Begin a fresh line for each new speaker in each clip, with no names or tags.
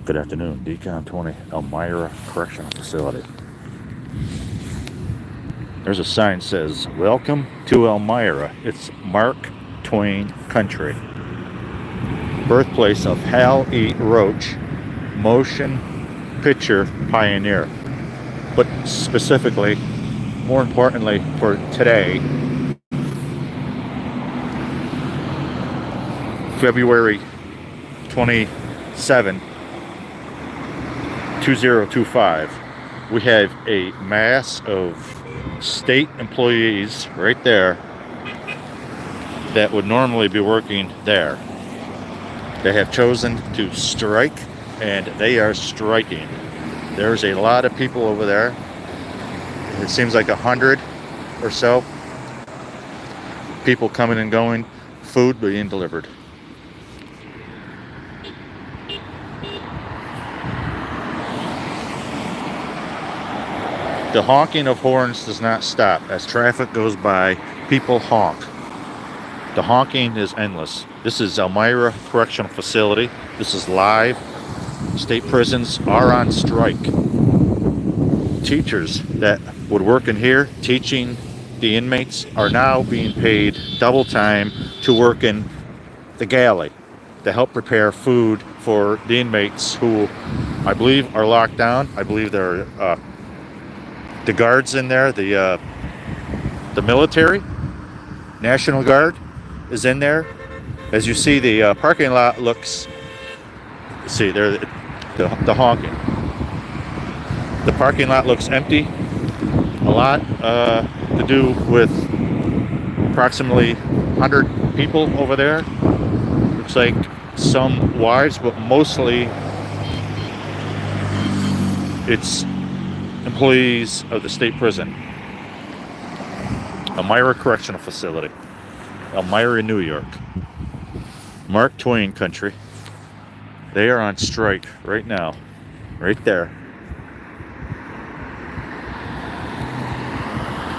Good afternoon, Decon 20, Elmira Correctional Facility. There's a sign that says, "Welcome to Elmira. It's Mark Twain Country. Birthplace of Hal E. Roach, motion picture pioneer." But specifically, more importantly for today, February 27, 2025, we have a mass of state employees right there that would normally be working there. They have chosen to strike, and they are striking. There's a lot of people over there. It seems like 100 or so people coming and going, food being delivered. The honking of horns does not stop. As traffic goes by, people honk. The honking is endless. This is Elmira Correctional Facility. This is live. State prisons are on strike. Teachers that would work in here teaching the inmates are now being paid double time to work in the galley to help prepare food for the inmates who I believe are locked down. I believe they're the guards in there, the military, National Guard is in there. As you see, the parking lot looks, see there, the honking. The parking lot looks empty. A lot to do with approximately 100 people over there. Looks like some wives, but mostly it's employees of the state prison. Elmira Correctional Facility, Elmira, New York. Mark Twain Country. They are on strike right now, right there.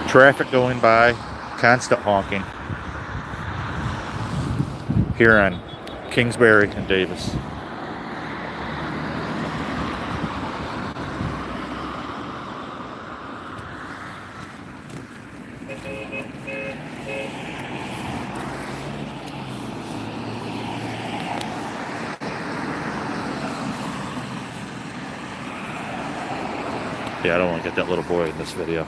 Traffic going by, constant honking here on Kingsbury and Davis. Yeah, I don't want to get that little boy in this video.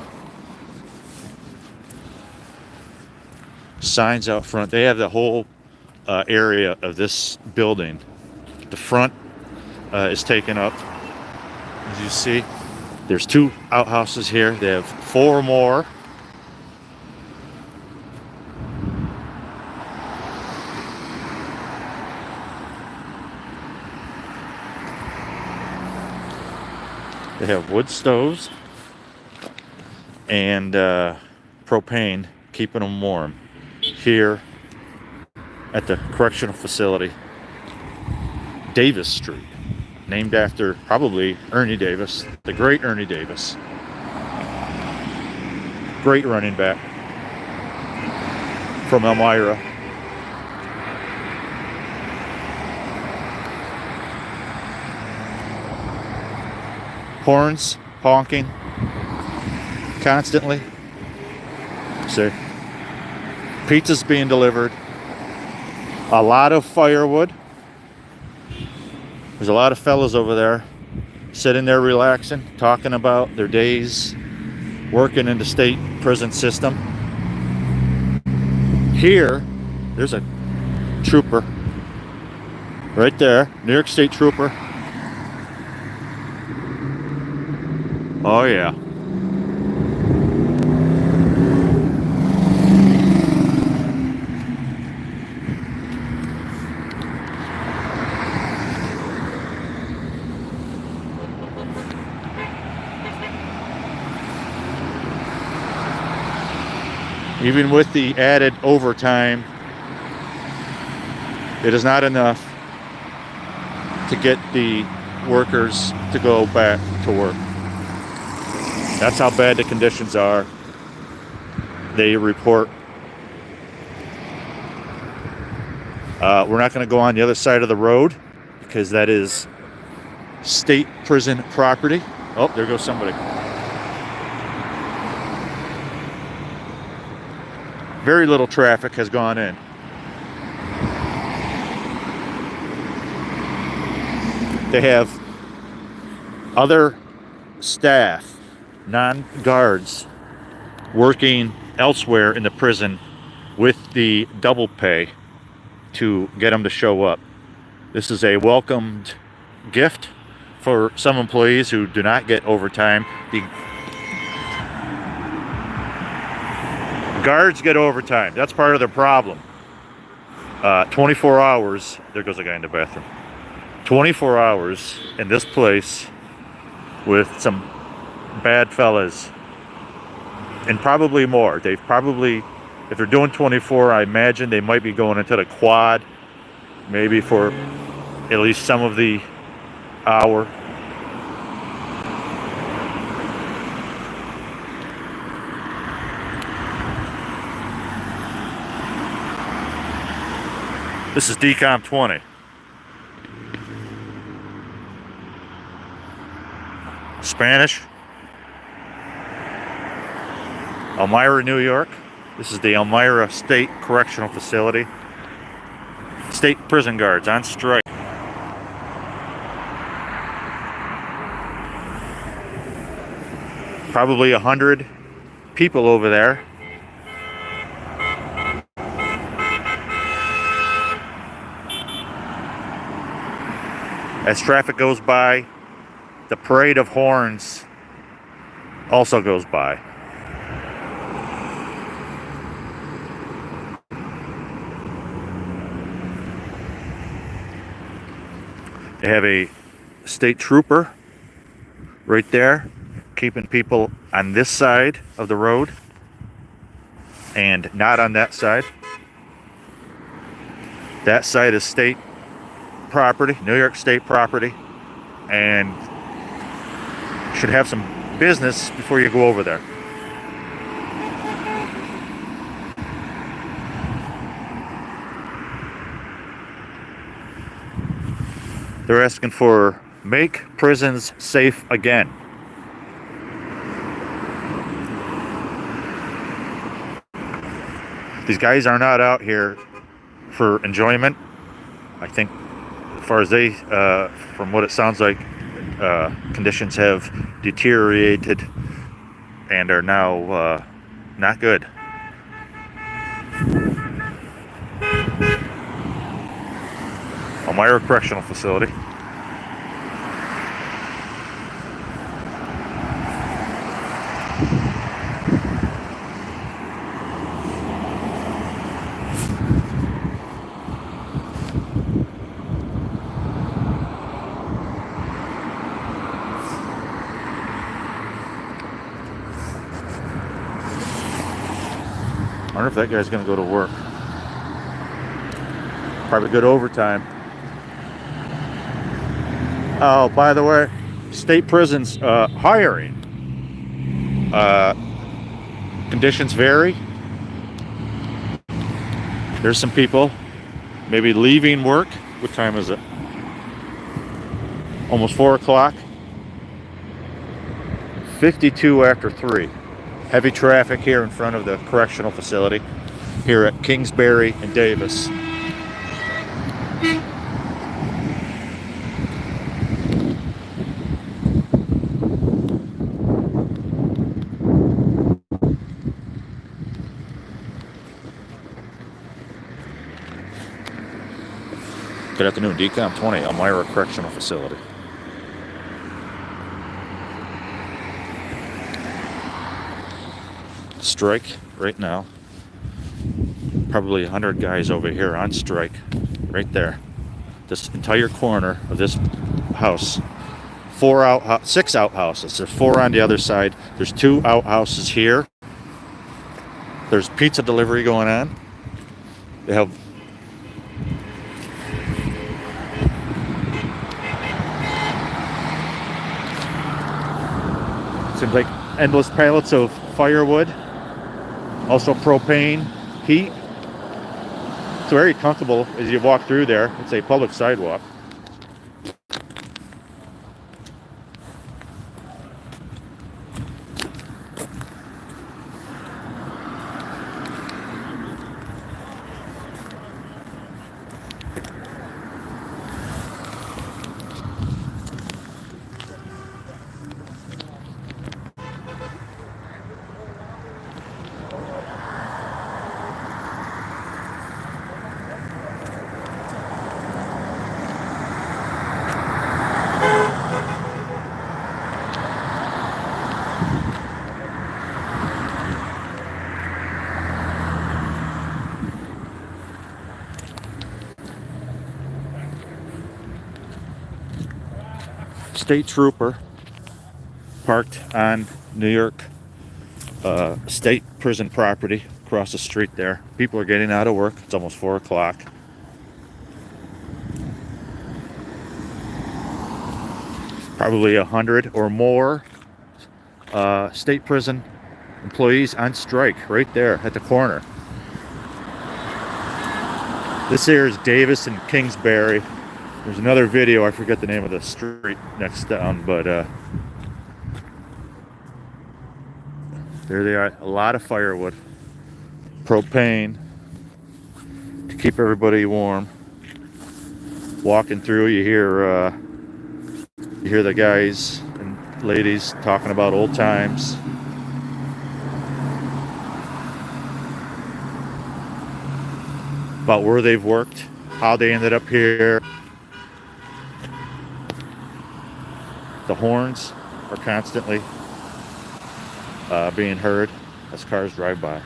Signs out front. They have the whole area of this building. The front is taken up. As you see, there's 2 outhouses here. They have 4 more. They have wood stoves and propane keeping them warm here at the correctional facility. Davis Street, named after probably Ernie Davis, the great Ernie Davis. Great running back from Elmira. Horns honking constantly. See, pizza's being delivered. A lot of firewood. There's a lot of fellas over there sitting there relaxing, talking about their days working in the state prison system. Here, there's a trooper right there, New York State trooper. Oh yeah. Even with the added overtime, it is not enough to get the workers to go back to work. That's how bad the conditions are. They report. We're not going to go on the other side of the road because that is state prison property. Oh, there goes somebody. Very little traffic has gone in. They have other staff, non-guards, working elsewhere in the prison with the double pay to get them to show up. This is a welcomed gift for some employees who do not get overtime. The guards get overtime. That's part of their problem. 24 hours. There goes a guy in the bathroom. 24 hours in this place with some bad fellas, and probably more. They've probably, if they're doing 24, I imagine they might be going into the quad, maybe for at least some of the hour. This is DCOM 20. Spanish. Elmira, New York. This is the Elmira State Correctional Facility. State prison guards on strike. Probably 100 people over there. As traffic goes by, the parade of horns also goes by. They have a state trooper right there, keeping people on this side of the road and not on that side. That side is state property, New York State property, and should have some business before you go over there. They're asking for make prisons safe again. These guys are not out here for enjoyment. I think, as far as they, from what it sounds like, conditions have deteriorated and are now not good. Elmira Correctional Facility. I wonder if that guy's going to go to work. Probably good overtime. Oh, by the way, state prisons hiring. Conditions vary. There's some people maybe leaving work. What time is it? Almost 4 o'clock. 52 after 3. Heavy traffic here in front of the correctional facility here at Kingsbury and Davis. Good afternoon, DCOM 20, Elmira Correctional Facility. Strike right now. Probably 100 guys over here on strike, right there. This entire corner of this house. 6 outhouses. There's 4 on the other side. There's 2 outhouses here. There's pizza delivery going on. They have seems like endless pallets of firewood. Also propane, heat. It's very comfortable as you walk through there. It's a public sidewalk. state trooper parked on New York state prison property across the street there. People are getting out of work. It's almost 4 o'clock. Probably 100 or more state prison employees on strike right there at the corner. This here is Davis and Kingsbury. There's another video, I forget the name of the street next down, but there they are. A lot of firewood, propane to keep everybody warm. Walking through, you hear the guys and ladies talking about old times. About where they've worked, how they ended up here. The horns are constantly being heard as cars drive by.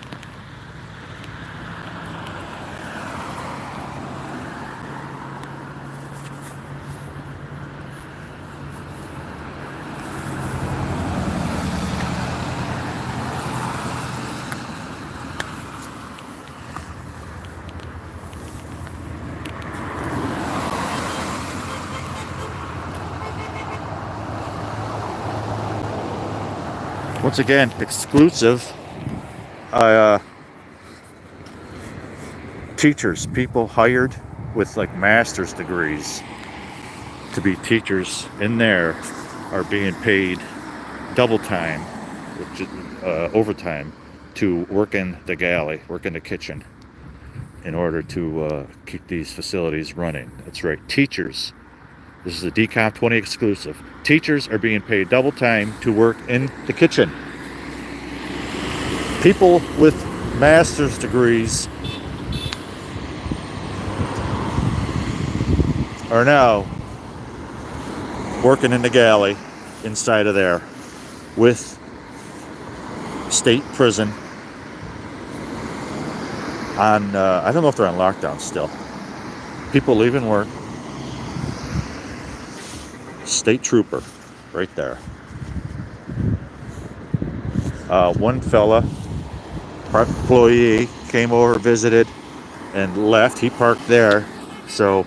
Once again, exclusive teachers, people hired with like master's degrees to be teachers in there are being paid double time, which is overtime, to work in the galley, work in the kitchen in order to keep these facilities running. That's right, teachers. This is a DCOM 20 exclusive. Teachers are being paid double time to work in the kitchen. People with master's degrees are now working in the galley inside of there with state prison on, I don't know if they're on lockdown still. People leaving work. State trooper right there. One fella, employee, came over, visited, and left. He parked there. So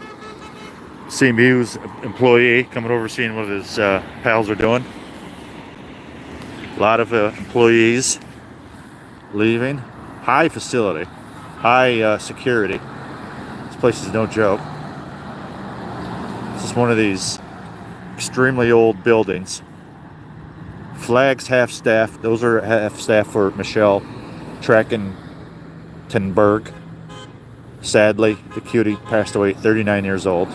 CMU's employee coming over, seeing what his pals are doing. A lot of employees leaving. High facility, high security. This place is no joke. This is one of these extremely old buildings. Flags half staff. Those are half staff for Michelle Trachtenberg. Sadly, the cutie passed away at 39 years old.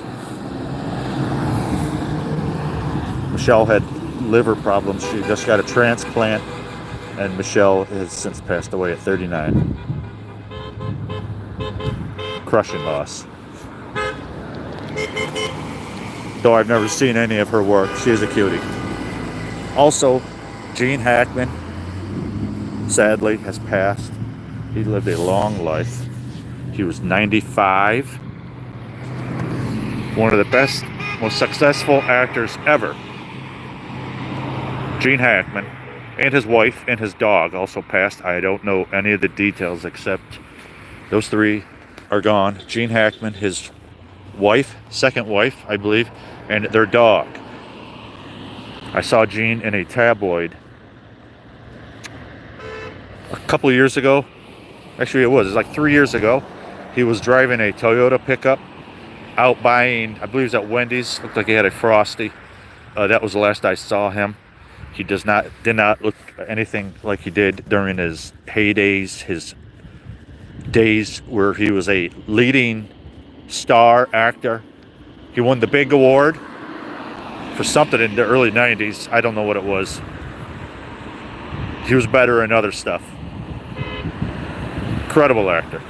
Michelle had liver problems. She just got a transplant, and Michelle has since passed away at 39. Crushing loss. Though I've never seen any of her work, she is a cutie. Also, Gene Hackman, sadly, has passed. He lived a long life. He was 95. One of the best, most successful actors ever. Gene Hackman, and his wife and his dog also passed. I don't know any of the details except those three are gone. Gene Hackman, his wife, second wife, I believe, and their dog. I saw Gene in a tabloid a couple of years ago. Actually, it was like 3 years ago. He was driving a Toyota pickup out buying, I believe it was at Wendy's. Looked like he had a Frosty. That was the last I saw him. He did not look anything like he did during his heydays, his days where he was a leading star actor. He won the big award for something in the early 90s. I don't know what it was. He was better in other stuff. Incredible actor.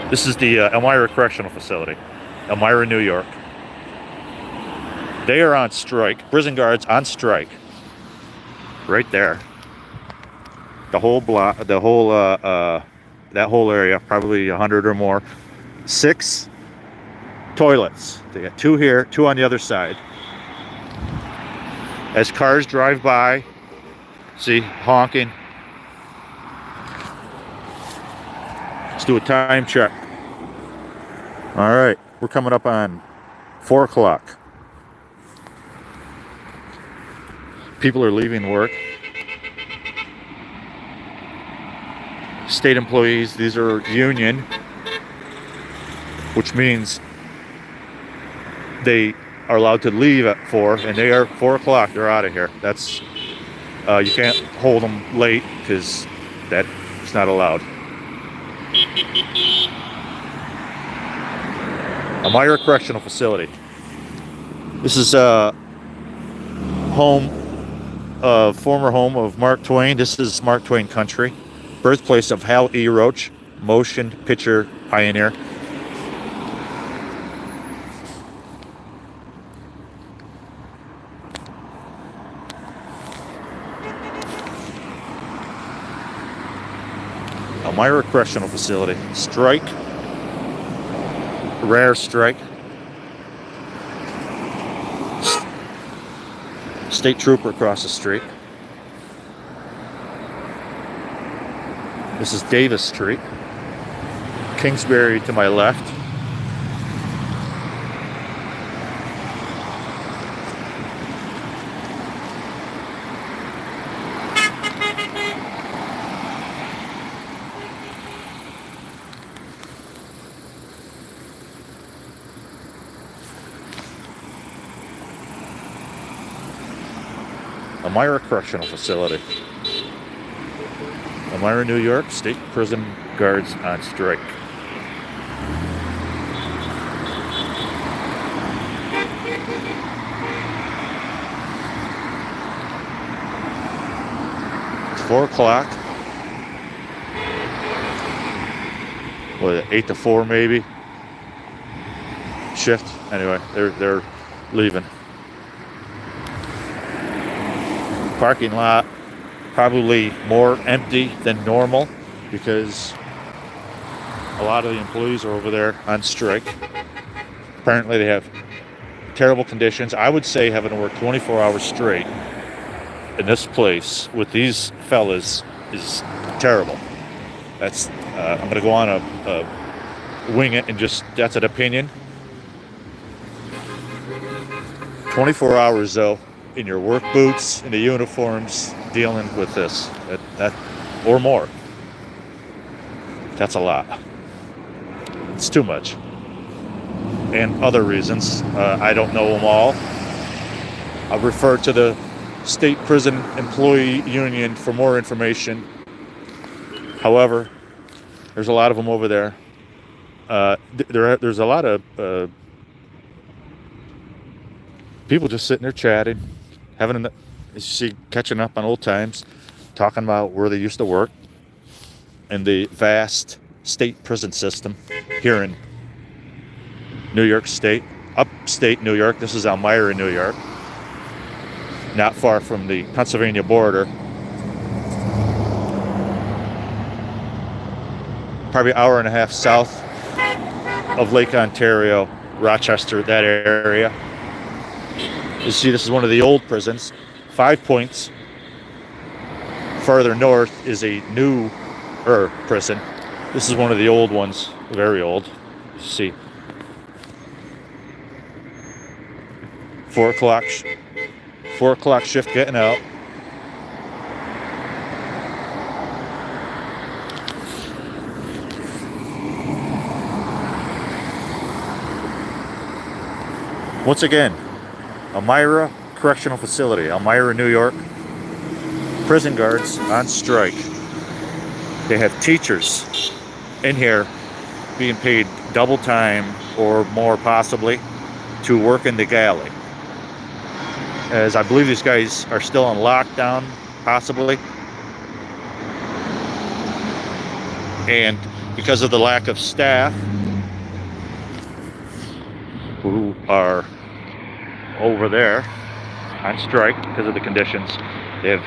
This is the Elmira Correctional Facility, Elmira, New York. They are on strike. Prison guards on strike. Right there. The whole block, that whole area, probably 100 or more. 6 toilets. They got 2 here, 2 on the other side. As cars drive by, see, honking. Let's do a time check. All right, we're coming up on 4 o'clock. People are leaving work. State employees, these are union, which means they are allowed to leave at 4, and they are 4 o'clock, they're out of here. That's, you can't hold them late because that's not allowed. Elmira Correctional Facility. This is a former home of Mark Twain. This is Mark Twain country. Birthplace of Hal E. Roach, motion picture pioneer. Elmira Correctional Facility. Strike. Rare strike. State trooper across the street. This is Davis Street. Kingsbury to my left. Elmira Correctional Facility. Elmira, New York, state prison guards on strike. It's 4 o'clock. What, 8 to 4 maybe? Shift. Anyway, they're leaving. Parking lot probably more empty than normal because a lot of the employees are over there on strike. Apparently they have terrible conditions. I would say having to work 24 hours straight in this place with these fellas is terrible. That's I'm going to go on a wing it and just, that's an opinion. 24 hours though, in your work boots, in the uniforms, dealing with this, that or more. That's a lot. It's too much. And other reasons, I don't know them all. I'll refer to the State Prison Employee Union for more information. However, there's a lot of them over there. There's a lot of people just sitting there chatting, having, as you see, catching up on old times, talking about where they used to work and the vast state prison system here in New York State, upstate New York. This is Elmira, New York, not far from the Pennsylvania border. Probably an hour and a half south of Lake Ontario, Rochester, that area. You see, this is one of the old prisons. 5 Points further north is a newer prison. This is one of the old ones, very old. You see, 4 o'clock shift getting out. Once again, Elmira Correctional Facility, Elmira, New York. Prison guards on strike. They have teachers in here being paid double time or more possibly to work in the galley. As I believe these guys are still on lockdown, possibly. And because of the lack of staff who are over there on strike because of the conditions, they have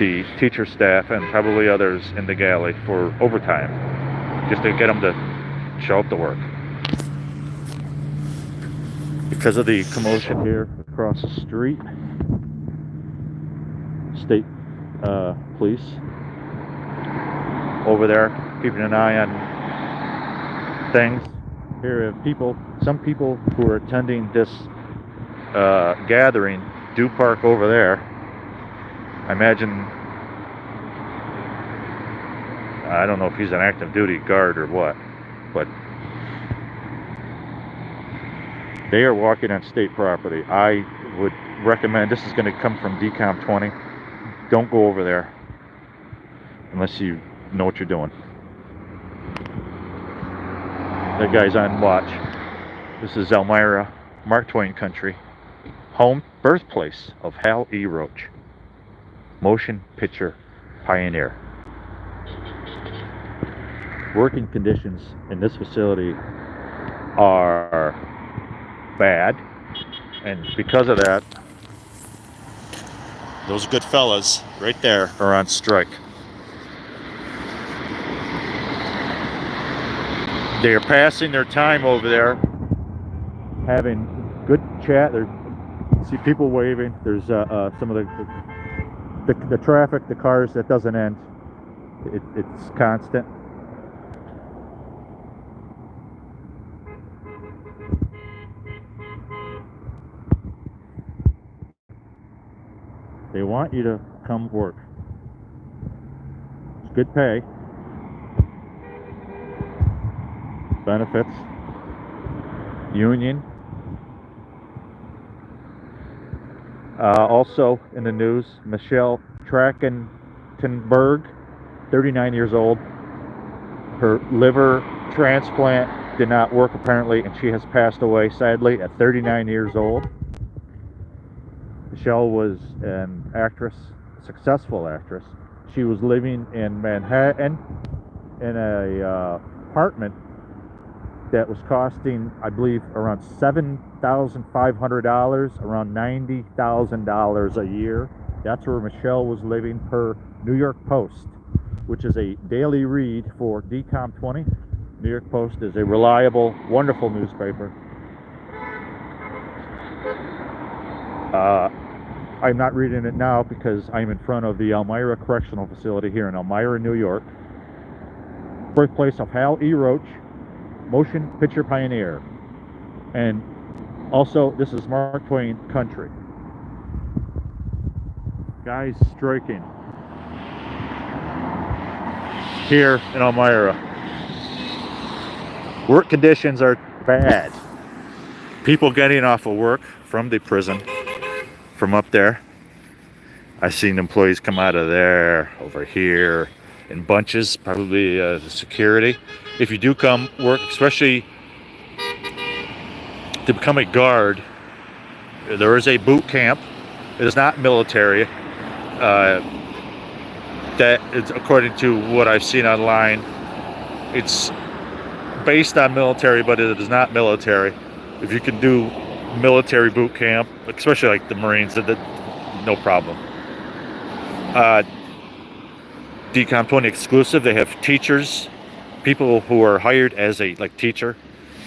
the teacher staff and probably others in the galley for overtime just to get them to show up to work. because of the commotion here across the street. State police over there keeping an eye on things. Here are people, some people who are attending this gathering do park over there. I imagine, I don't know if he's an active duty guard or what, but they are walking on state property. I would recommend, this is going to come from DCOM 20, don't go over there unless you know what you're doing. That guy's on watch. This is Elmira, Mark Twain country, home, birthplace of Hal E. Roach, motion picture pioneer. Working conditions in this facility are bad, and because of that, those good fellas right there are on strike. They are passing their time over there having good chat. There, see people waving. There's some of the traffic, the cars, that doesn't end. It's constant. They want you to come work. It's good pay, benefits, union. Also in the news, Michelle Trachtenberg, 39 years old. Her liver transplant did not work apparently, and she has passed away sadly at 39 years old. Michelle was an actress, successful actress. She was living in Manhattan in a apartment that was costing, I believe, around $7,500, around $90,000 a year. That's where Michelle was living, per New York Post, which is a daily read for DCOM 20. New York Post is a reliable, wonderful newspaper. I'm not reading it now because I'm in front of the Elmira Correctional Facility here in Elmira, New York. Birthplace of Hal E. Roach, motion picture pioneer. And also, this is Mark Twain country. Guys striking here in Elmira. Work conditions are bad. People getting off of work from the prison, from up there. I've seen employees come out of there, over here, in bunches, probably the security. If you do come work, especially to become a guard, there is a boot camp. It is not military. That is, according to what I've seen online, it's based on military, but it is not military. If you can do military boot camp, especially like the Marines, no problem. DCOM 20 exclusive. They have teachers, people who are hired as a teacher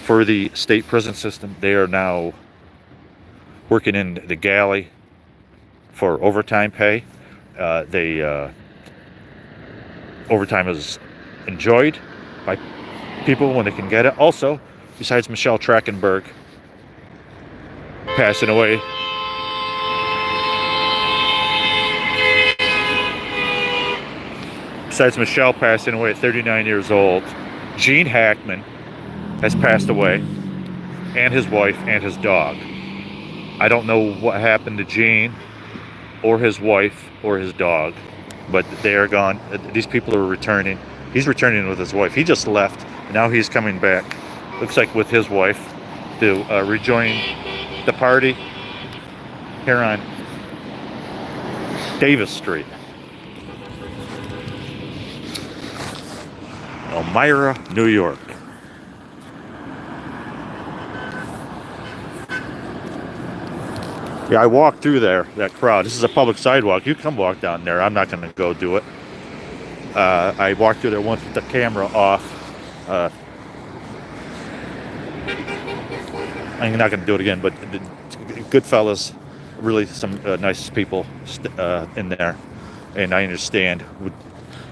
for the state prison system. They are now working in the galley for overtime pay. Overtime is enjoyed by people when they can get it. Also, besides Michelle Trachtenberg passing away, besides Michelle passing away at 39 years old, Gene Hackman has passed away, and his wife and his dog. I don't know what happened to Gene or his wife or his dog, but they are gone. These people are returning. He's returning with his wife. He just left. Now he's coming back. Looks like with his wife to rejoin the party here on Davis Street. Elmira, New York. Yeah, I walked through there, that crowd. This is a public sidewalk. You come walk down there. I'm not going to go do it. I walked through there once with the camera off. I'm not going to do it again, but good fellas, really some nice people in there. And I understand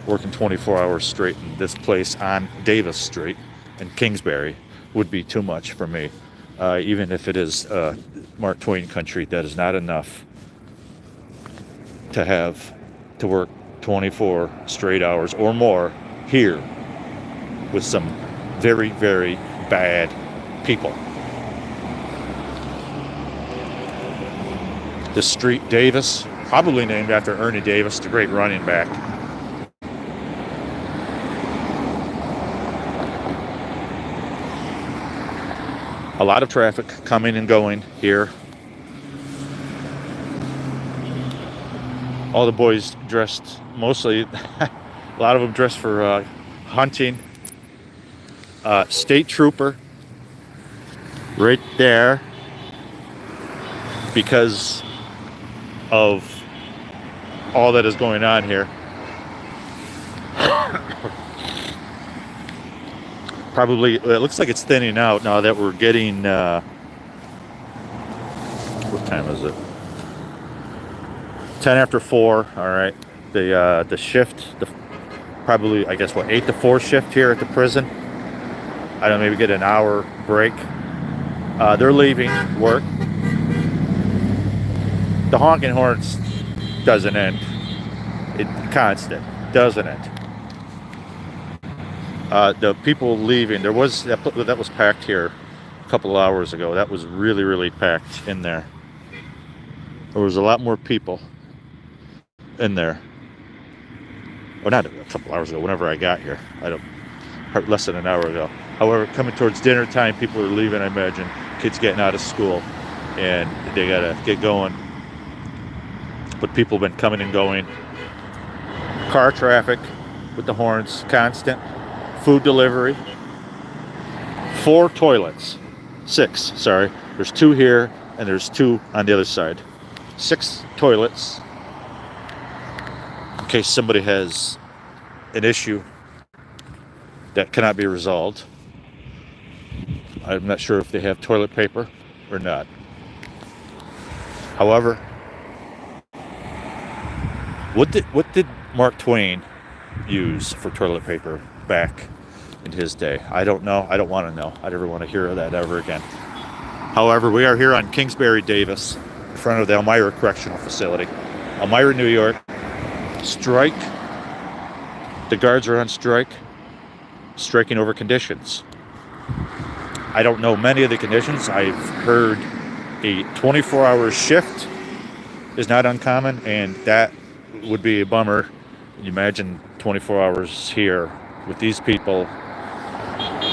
working 24 hours straight in this place on Davis Street in Kingsbury would be too much for me. Even if it is Mark Twain country, that is not enough to have to work 24 straight hours or more here with some very, very bad people. The street Davis, probably named after Ernie Davis, the great running back. A lot of traffic coming and going here. All the boys dressed, mostly, a lot of them dressed for hunting. State trooper right there because of all that is going on here. Probably, it looks like it's thinning out now that we're getting, what time is it? 10 after 4, all right. The shift, probably, I guess, 8 to 4 shift here at the prison. I don't know, maybe get an hour break. They're leaving work. The honking horns doesn't end. It's constant, doesn't it? The people leaving, there was that was packed here a couple of hours ago. That was really, really packed in there. There was a lot more people in there. Well, not a couple hours ago, whenever I got here. Less than an hour ago. However, coming towards dinner time, people are leaving, I imagine. Kids getting out of school, and they gotta get going. But people have been coming and going. Car traffic with the horns, constant. Food delivery. 4 toilets. 6, sorry. There's 2 here, and there's 2 on the other side. 6 toilets. In case somebody has an issue that cannot be resolved. I'm not sure if they have toilet paper or not. However, what did Mark Twain use for toilet paper back in his day? I don't know. I don't want to know. I never want to hear of that ever again. However, we are here on Kingsbury Davis, in front of the Elmira Correctional Facility. Elmira, New York. Strike. The guards are on strike. Striking over conditions. I don't know many of the conditions. I've heard a 24-hour shift is not uncommon, and that would be a bummer. You imagine 24 hours here with these people.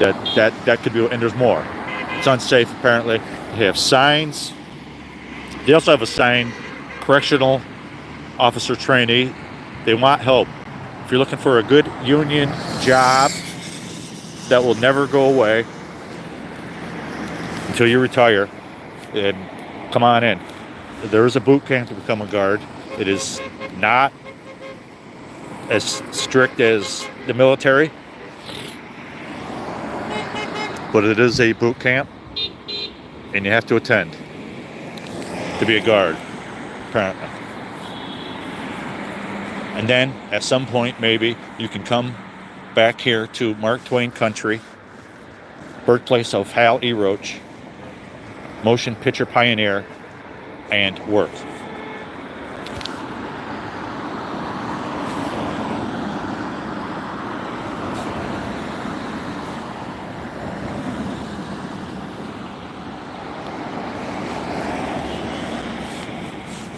That could be, and there's more. It's unsafe apparently. They have signs. They also have a sign, correctional officer trainee. They want help. If you're looking for a good union job that will never go away until you retire, then come on in. There is a boot camp to become a guard. It is not as strict as the military, but it is a boot camp, and you have to attend to be a guard, apparently. And then, at some point, maybe, you can come back here to Mark Twain country, birthplace of Hal E. Roach, motion picture pioneer, and work.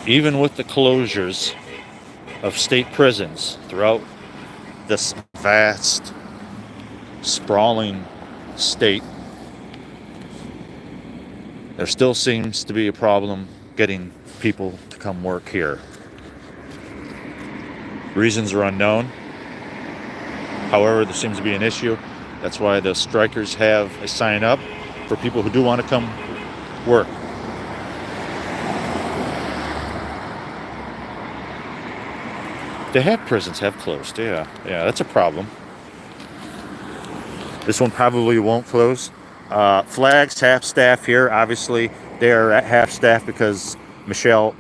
Even with the closures of state prisons throughout this vast, sprawling state, there still seems to be a problem getting people to come work here. Reasons are unknown. However, there seems to be an issue. That's why the strikers have a sign up for people who do want to come work. They have prisons have closed, yeah, that's a problem. This one probably won't close. Flags half staff here. Obviously, they are at half staff because Michelle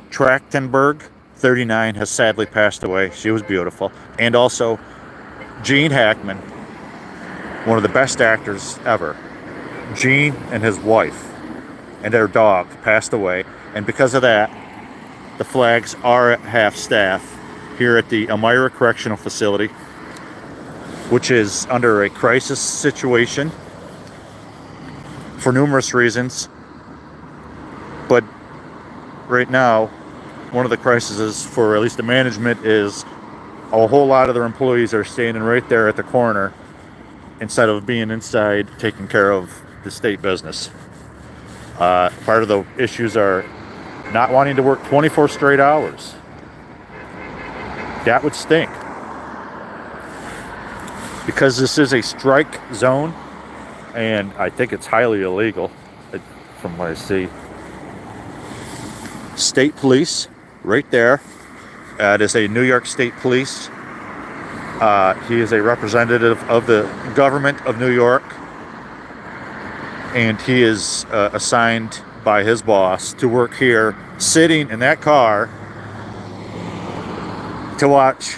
Trachtenberg, 39, has sadly passed away. She was beautiful. And also, Gene Hackman, one of the best actors ever. Gene and his wife and their dog passed away. And because of that, the flags are at half staff here at the Elmira Correctional Facility, which is under a crisis situation for numerous reasons. But right now, one of the crises for at least the management is a whole lot of their employees are standing right there at the corner instead of being inside taking care of the state business. Part of the issues are not wanting to work 24 straight hours. That would stink. Because this is a strike zone, and I think it's highly illegal, from what I see. State police, right there. It is a New York State Police. He is a representative of the government of New York, and he is assigned by his boss to work here, sitting in that car to watch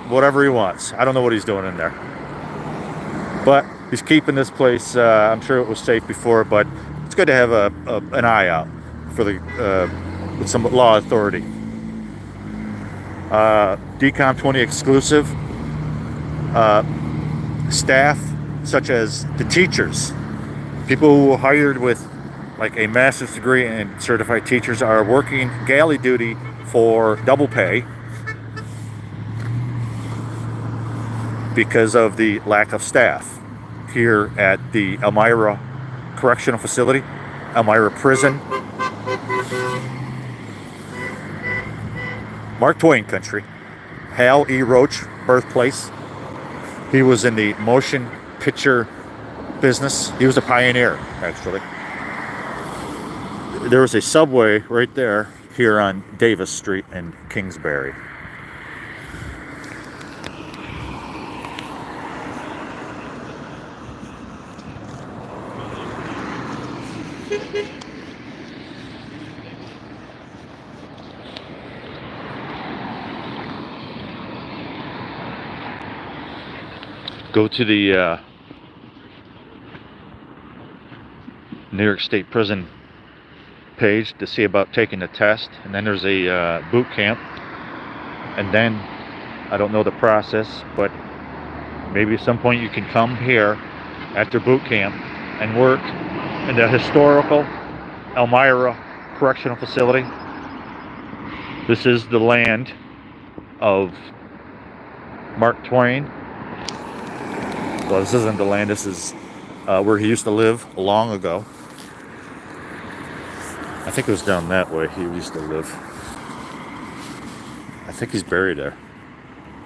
whatever he wants. I don't know what he's doing in there, but he's keeping this place. I'm sure it was safe before, but it's good to have an eye out for the with some law authority. DCOM 20 exclusive staff, such as the teachers, people who are hired with like a master's degree and certified teachers, are working galley duty for double pay because of the lack of staff here at the Elmira Correctional Facility, Elmira Prison. Mark Twain country. Hal E. Roach, birthplace. He was in the motion picture business. He was a pioneer, actually. There was a Subway right there here on Davis Street in Kingsbury. Go to the New York State Prison page to see about taking the test, and then there's a boot camp, and then I don't know the process, but maybe at some point you can come here after boot camp and work in the historical Elmira Correctional Facility. This is the land of Mark Twain. Well, this isn't the land, this is where he used to live long ago. I think it was down that way he used to live. I think he's buried there.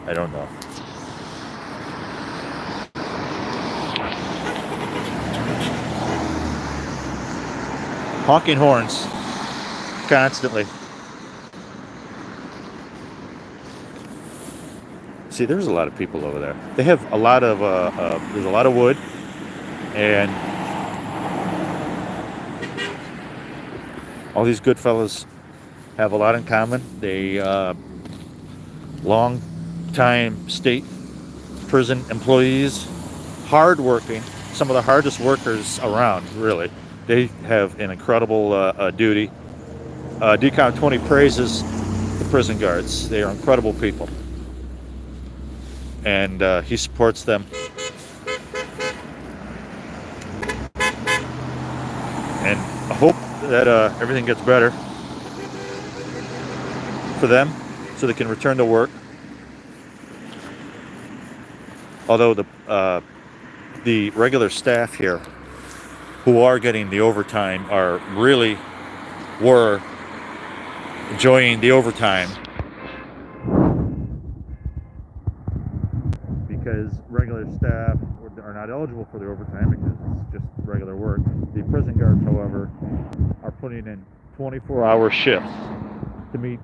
I don't know. Honking horns constantly. See, there's a lot of people over there. They have a lot of, there's a lot of wood, and all these good fellas have a lot in common. They, long time state prison employees, hard-working, some of the hardest workers around, really. They have an incredible duty. DCOM 20 praises the prison guards. They are incredible people. And he supports them. And I hope that everything gets better for them so they can return to work. Although the regular staff here who are getting the overtime were enjoying the overtime, because regular staff are not eligible for the overtime because it's just regular work. The prison guards, however, are putting in 24-hour shifts to meet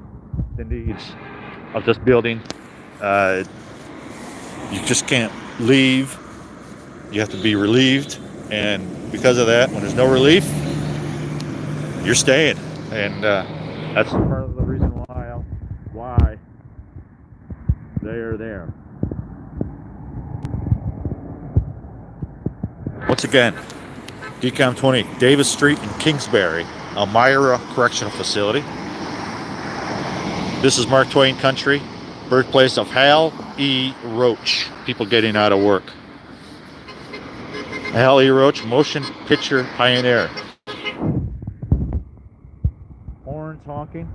the needs of this building. You just can't leave you have to be relieved, and because of that, when there's no relief, you're staying, and that's part of the reason why they're there. Once again, DCOM 20, Davis Street in Kingsbury, Elmira Correctional Facility. This is Mark Twain country, birthplace of Hal E. Roach, people getting out of work. Hal E. Roach, motion picture pioneer. Horns honking,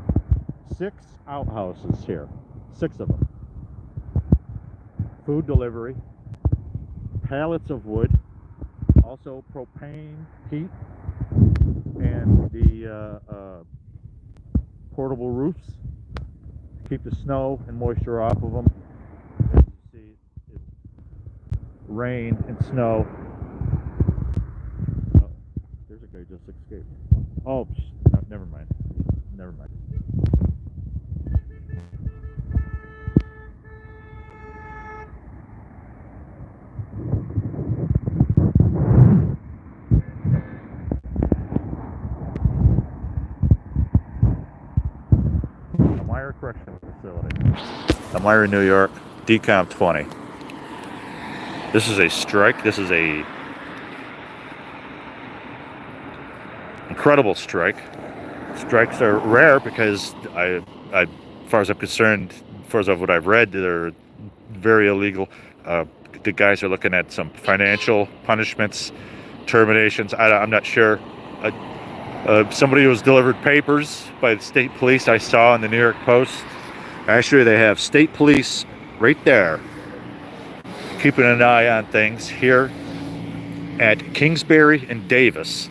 6 outhouses here, 6 of them. Food delivery, pallets of wood, also propane heat, and the portable roofs to keep the snow and moisture off of them. As you see, it's rain and snow. Oh, there's a guy just escaped. Oh, no, never mind. Never mind. Elmira Correctional Facility, Elmira, New York, DCOM 20. This is a strike. This is a incredible strike. Strikes are rare because as far as I'm concerned, as far as what I've read, they're very illegal. The guys are looking at some financial punishments, terminations. I'm not sure. Somebody was delivered papers by the state police. I saw in the New York Post. Actually, they have state police right there, keeping an eye on things here at Kingsbury and Davis,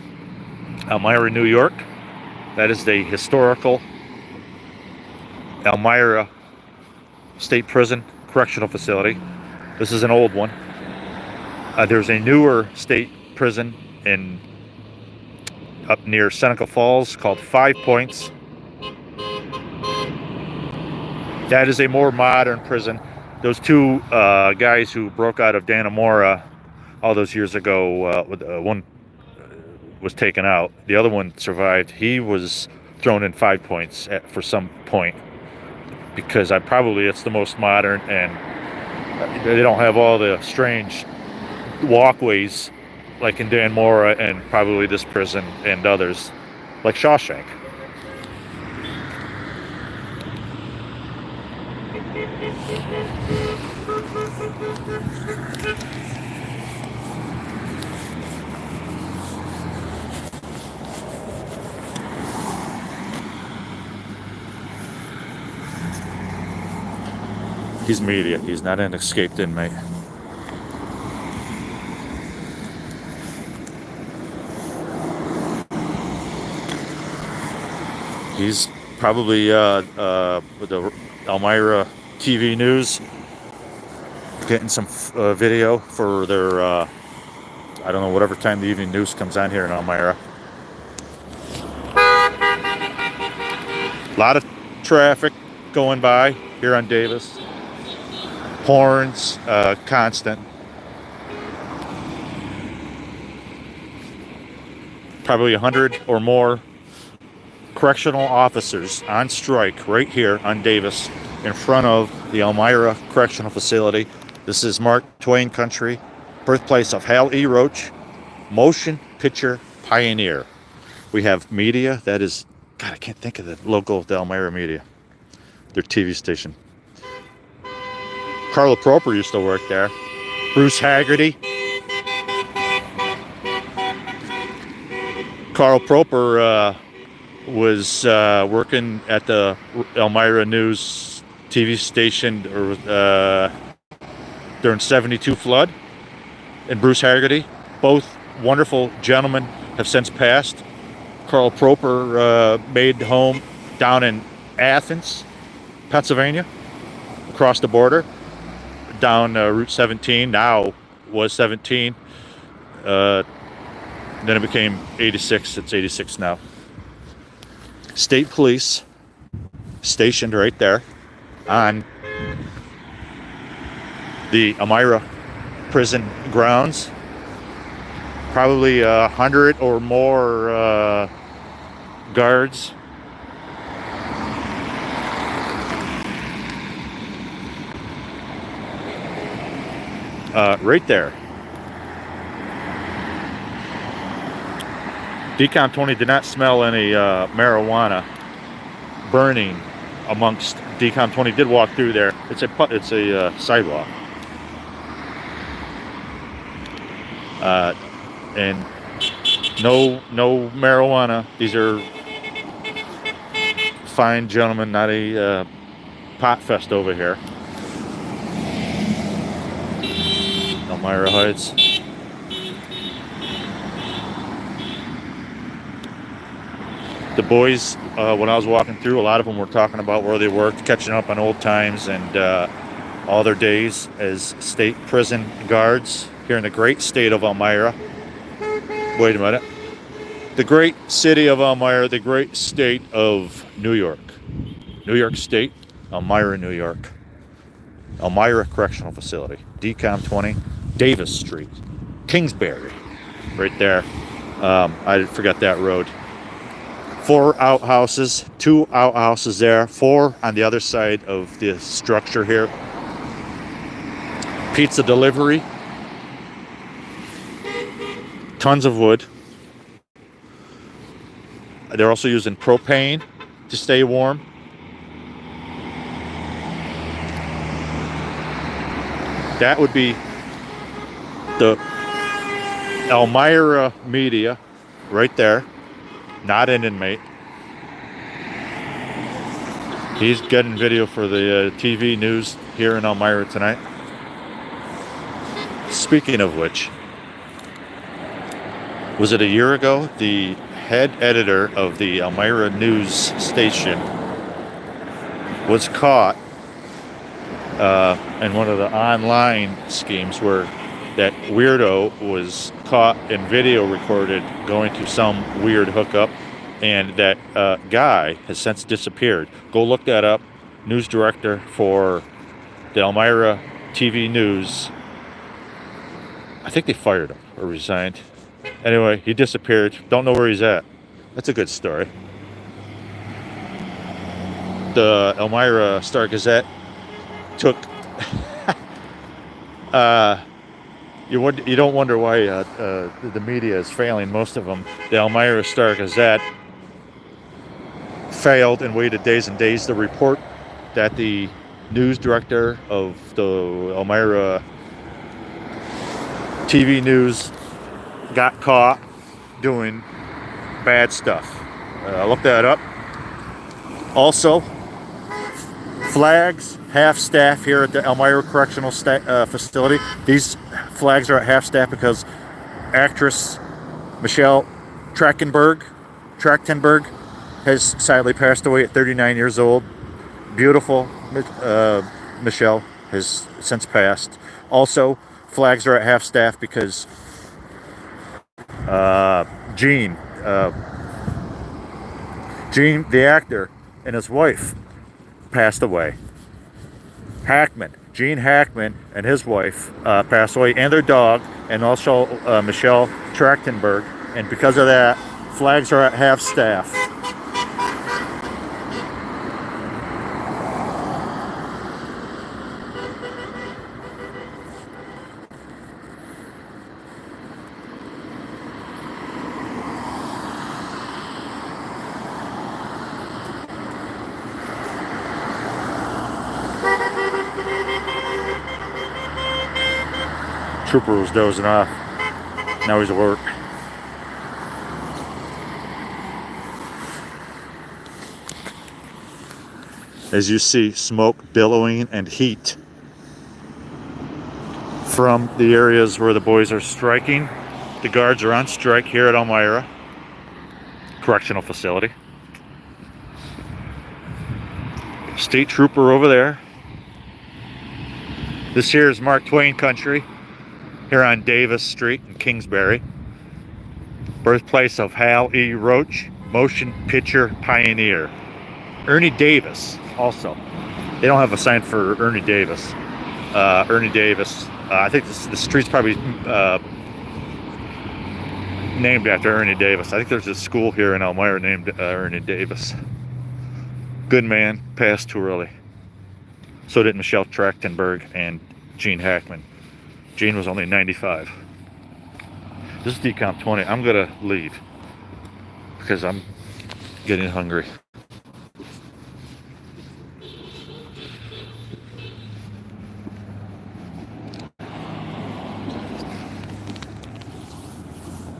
Elmira, New York. That is the historical Elmira State Prison Correctional Facility. This is an old one. There's a newer state prison up near Seneca Falls called 5 Points. That is a more modern prison. Those 2 guys who broke out of Dannemora all those years ago, one was taken out. The other one survived. He was thrown in 5 Points for some point because it's the most modern, and they don't have all the strange walkways like in Dannemora and probably this prison and others like Shawshank. He's media. He's not an escaped inmate. He's probably with the Elmira TV news getting some video for their I don't know, whatever time the evening news comes on here in Elmira. A lot of traffic going by here on Davis. Horns, constant. Probably 100 or more correctional officers on strike right here on Davis in front of the Elmira Correctional Facility. This is Mark Twain country, birthplace of Hal E. Roach, motion picture pioneer. We have media, that is, God, I can't think of the local Elmira media, their TV station. Carla Proper used to work there. Bruce Haggerty. Carl Proper was working at the Elmira News TV station during 72 flood. And Bruce Haggerty, both wonderful gentlemen, have since passed. Carl Proper made home down in Athens, Pennsylvania, across the border, down Route 17, now was 17. Then it became 86, it's 86 now. State police stationed right there on the Elmira prison grounds. probably 100 or more guards. Right there. Decom 20 did not smell any marijuana burning amongst Decom 20. Did walk through there. It's a sidewalk. And no marijuana. These are fine gentlemen, not a pot fest over here. Elmira Heights. The boys, when I was walking through, a lot of them were talking about where they worked, catching up on old times and all their days as state prison guards here in the great state of Elmira. Wait a minute. The great city of Elmira, the great state of New York. New York State, Elmira, New York. Elmira Correctional Facility, Decom 20, Davis Street, Kingsbury, right there. I forgot that road. 4 outhouses, 2 outhouses there, 4 on the other side of the structure here. Pizza delivery. Tons of wood. They're also using propane to stay warm. That would be the Elmira media right there. Not an inmate. He's getting video for the TV news here in Elmira tonight. Speaking of which, was it a year ago? The head editor of the Elmira news station was caught in one of the online schemes where that weirdo was caught and video recorded going to some weird hookup, and that guy has since disappeared. Go look that up. News director for the Elmira TV news. I think they fired him or resigned. Anyway, he disappeared. Don't know where he's at. That's a good story. The Elmira Star-Gazette took you don't wonder why the media is failing, most of them. The Elmira Star-Gazette failed and waited days and days to report that the news director of the Elmira TV news got caught doing bad stuff. Look that up. Also, flags, half staff here at the Elmira Correctional Facility. These flags are at half staff because actress Michelle Trachtenberg has sadly passed away at 39 years old. Beautiful Michelle has since passed. Also, flags are at half staff because Gene, the actor, and his wife passed away. Gene Hackman and his wife passed away, and their dog, and also Michelle Trachtenberg. And because of that, flags are at half staff. Trooper was dozing off. Now he's at work. As you see, smoke billowing and heat from the areas where the boys are striking. The guards are on strike here at Elmira Correctional Facility. State Trooper over there. This here is Mark Twain country, here on Davis Street in Kingsbury. Birthplace of Hal E. Roach, motion picture pioneer. Ernie Davis, also. They don't have a sign for Ernie Davis. Ernie Davis, I think the street's probably named after Ernie Davis. I think there's a school here in Elmira named Ernie Davis. Good man, passed too early. So did Michelle Trachtenberg and Gene Hackman. Gene was only 95. This is Decomp 20. I'm gonna leave because I'm getting hungry.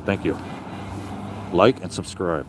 Thank you. Like and subscribe.